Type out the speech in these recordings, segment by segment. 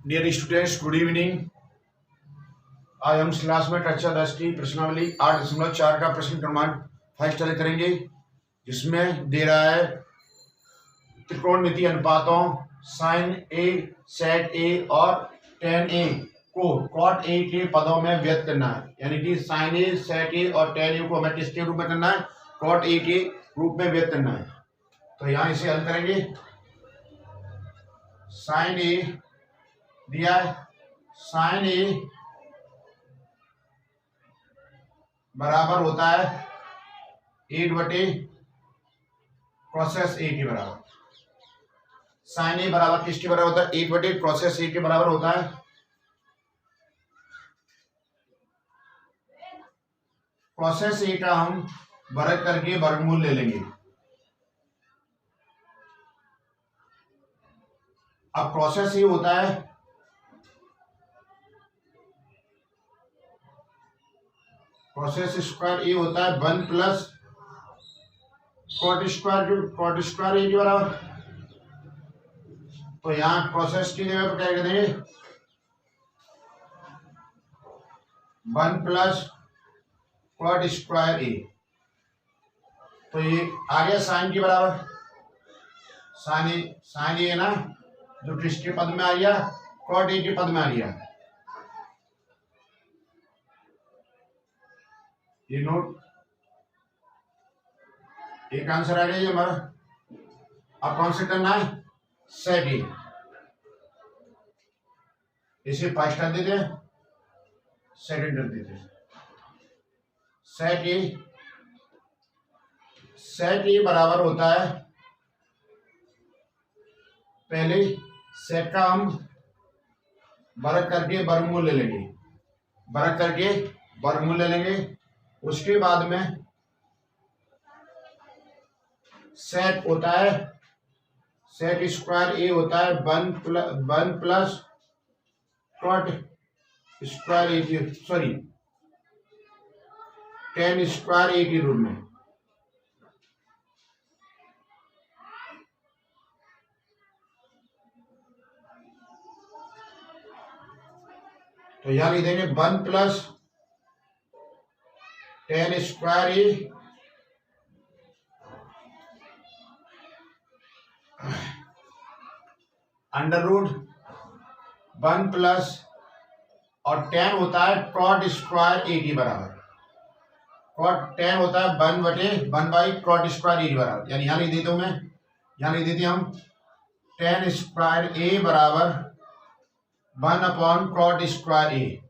Dear students, good evening. आज हम class में कक्षा 10 की प्रश्नावली 8.4 का प्रश्न क्रमांक फर्स्ट हल करेंगे, जिसमें दे रहा है त्रिकोणमितीय अनुपातों साइन ए, सेक ए और टेन ए को कॉट ए के पदों में व्यक्त करना है। यानी कि साइन ए, सेक ए और टेन ए को हमें किसके रूप में करना है? कॉट ए के रूप में व्यक्त करना है। तो यहाँ इसे हल करेंगे। साइन ए दिया है, साइन ए बराबर होता है 8/कॉसेस ए के बराबर। साइन ए बराबर किसके बराबर होता है? 8/कॉसेस ए के बराबर होता है। कॉसेस ए का हम वर्ग करके वर्गमूल ले लेंगे। अब कॉसेस ए होता है कॉसेस स्क्वायर ए होता है 1 प्लस कॉट स्क्वायर ए के बराबर। तो यहाँ कॉसेस की जगह पर क्या कर देंगे? 1 प्लस कॉट स्क्वायर ए। तो ये आ गया साइन के बराबर। साइन ए ना, जो किसके पद में आ गया? कॉट ए के पद में आ गया। ये नोट, एक आंसर आ गया ये हमारा। अब कौन से करना है? सेक ए। इसे फर्स्ट कर देते हैं, सेकंड कर देते हैं। सेक ए बराबर होता है, पहले सेक का हम वर्ग करके वर्गमूल ले लेंगे। वर्ग करके वर्गमूल ले लेंगे। उसके बाद में सेक होता है, सेक स्क्वायर ए होता है 1 प्लस कॉट स्क्वायर ए की, सॉरी, टेन स्क्वायर ए के रूप में। तो यहां लिख देंगे 1 plus ten square A under root 1 plus, और टेन होता है कॉट स्क्वायर ए के बराबर। टेन होता है 1/1 स्क्वायर ए के बराबर। यानी यहाँ लिख देता हूं मैं, यहाँ लिख देते हम टेन स्क्वायर ए बराबर 1/कॉट स्क्वायर ए।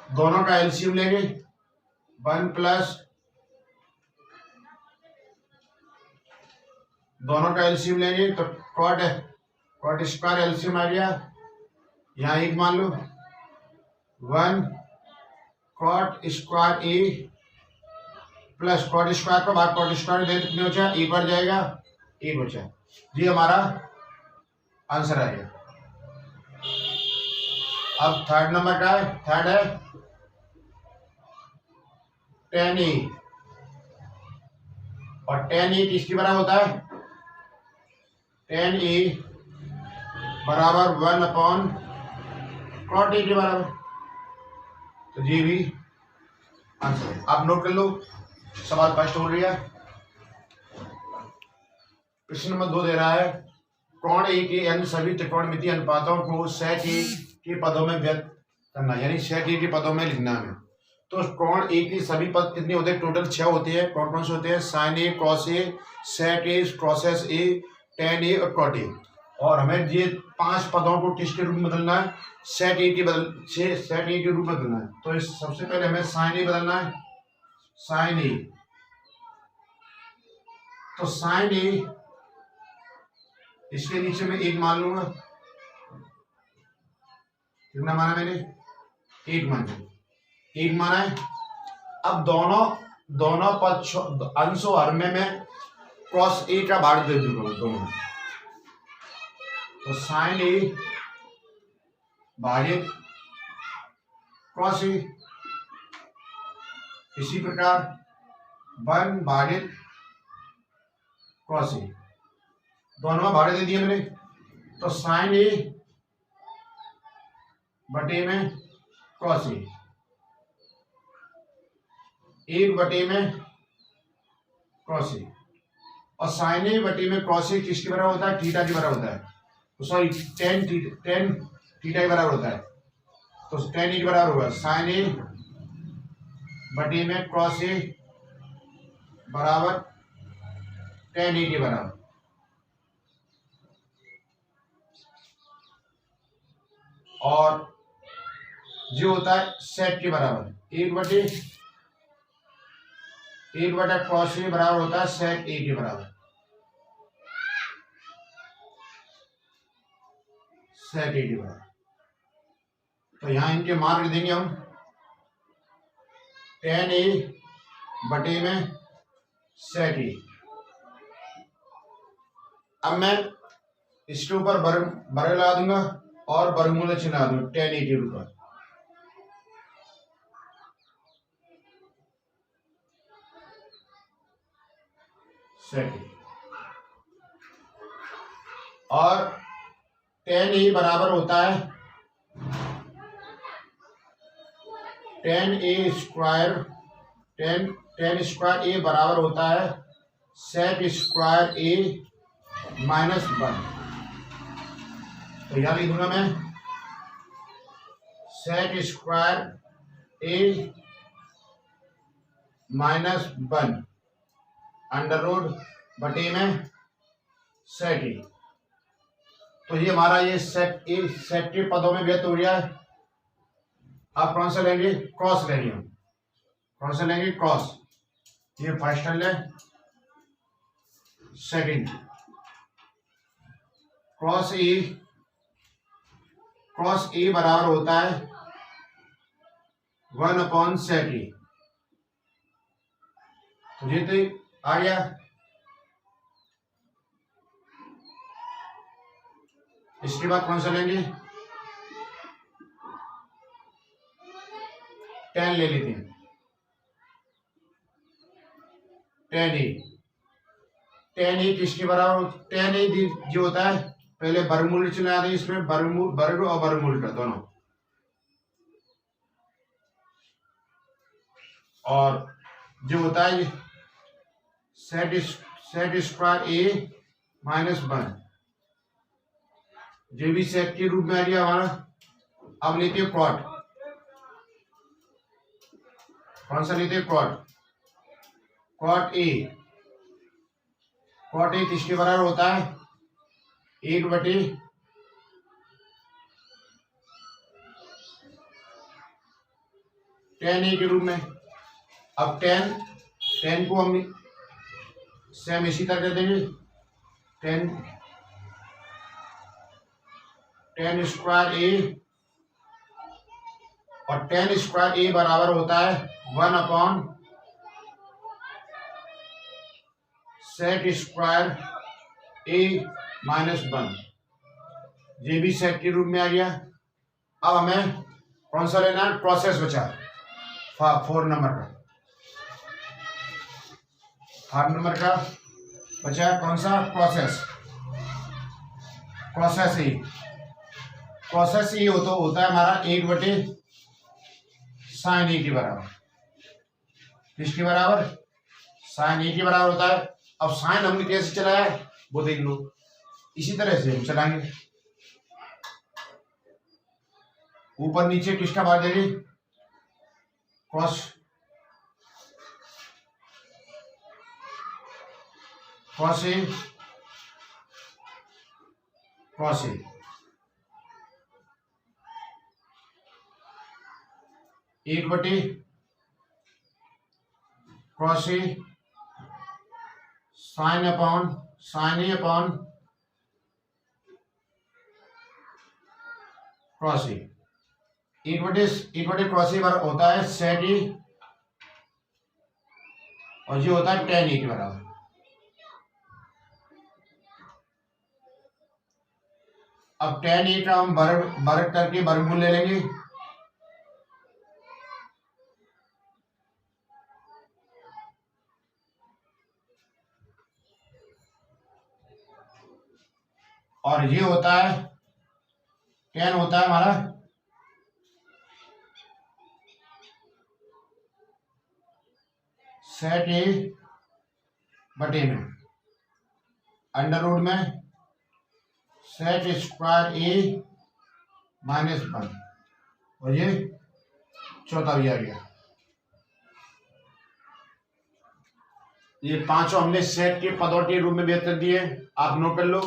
दोनों का एलसीएम लेंगे। 1 प्लस, दोनों का एलसीएम लेंगे तो कॉट स्क्वायर एलसीएम आ गया। यहाँ एक मान लो 1 कॉट स्क्वायर ए प्लस कॉट स्क्वायर को भाग कॉट स्क्वायर दे, कितने बचा? ए बढ़ जाएगा, ए बचा। ये हमारा आंसर आएगा। अब थर्ड नंबर का है, थर्ड है टेन ए। और टेन ए किसके बराबर होता है? टेन ए बराबर 1/कॉट ए के बराबर। तो ये भी आंसर है। आप नोट कर लो, सवाल फर्स्ट हो रहा है। प्रश्न नंबर 2 दे रहा है कोण ए के अन्य सभी त्रिकोणमितीय अनुपातों को सेक ए के पदों में व्यक्त करना। यानी सेक ए के पदों में लिखना है। तो कोण ए के सभी पद कितने होते हैं? टोटल 6 होते हैं। कौन कौन से होते हैं? Sign A, cos A, sec A, causes A, ten ए और कॉट ए। और हमें ये 5 पदों को किसके रूप में बदलना है? सेक ए के रूप में बदलना है। तो इस सबसे पहले हमें साइन ए बदलना है, साइन ए। तो साइन ए, इसके नीचे मैं 1 मान लूंगा। कितना माना मैंने? 1 माना, 1 माना है। अब दोनों पक्ष अंश और हर में मैं कॉस ए का भाग दे दूंगा दोनों। तो साइन ए भागित कॉस ए। इसी प्रकार 1 भागित कॉस ए। दोनों में भाड़े दे दिए मैंने, तो साइन ए बटे में कॉस ए, 1/में कॉस ए, और साइन ए बटे में कॉस ए किसके बराबर होता है? थीटा के बराबर होता है, तो सॉरी टेन थीटा के बराबर होता है, तो टेन ए के बराबर होगा साइन ए बटे में कॉस ए बराबर टेन ए के बराबर। और जो होता है सेट के बराबर 1/1 कॉस ए बराबर होता है सेट ए के बराबर, सेट ए के बराबर। तो यहां इनके मान लिख देंगे हम, टेन ए बटे में सेट ए। अब मैं इसके ऊपर वर्ग लगा दूंगा और वर्गमूल चिन्ह लगा दूंगा टेन ए के ऊपर, सेट ए, और टेन ए बराबर होता है टेन स्क्वायर ए बराबर होता है सेट स्क्वायर ए -1। तो यहां लिख दूंगा मैं सेट स्क्वायर ए -1 अंडर रूट बटे में सेट ए। तो ये हमारा ये सेट ए सेट के पदों में व्यक्त हो गया है। अब कौन सा लेंगे? क्रॉस लेंगे हम, कौन सा लेंगे? क्रॉस। ये फर्स्ट ले, सेकंड क्रॉस ए बराबर होता है 1/सेट ए। तो ये तो आ गया। इसके बाद कौन सा लेंगे? 10 ले लेते हैं, 10 ए किसके बराबर? 10 ए जो होता है पहले वर्गमूल चला दें, इसमें वर्ग और वर्गमूल का दोनों, और जो होता है सेट स्क्वायर ए -1 जो भी सेट के रूप में आ गया हमारा। अब लेते हैं कॉट, कौन सा लेते हैं? कॉट ए किसके बराबर होता है? 1/10 ए के रूप में। अब 10 को हम सेम इसी तरह कर देंगे, 10 स्क्वायर ए, और 10 स्क्वायर ए बराबर होता है 1/सेट स्क्वायर ए -1। ये भी सेट के रूप में आ गया। अब हमें कौन सा लेना है? प्रोसेस बचा 4 नंबर का, 5 नंबर का बचा कौन सा? प्रोसेस ए होता है हमारा 1/sin ए के बराबर। किसके बराबर? sin ए के बराबर होता है। अब साइन हमने कैसे चलाया है वो देख लो, इसी तरह से हम चलाएंगे, ऊपर नीचे किसका भाग देंगे? Cos A 1/cos A sin A upon cos A. 1/cos ए बराबर होता है सेट ए, और ये होता है tan ए के बराबर। अब tan ए का हम वर्ग करके वर्गमूल ले लेंगे, और ये होता है tan होता है हमारा सेट ए बटे में अंडर रूट में सेट स्क्वायर ए -1 और ये चौथा भी आ गया। ये पांचों हमने सेट के पदों के रूप में व्यक्त कर दिए, आप नोट कर लो।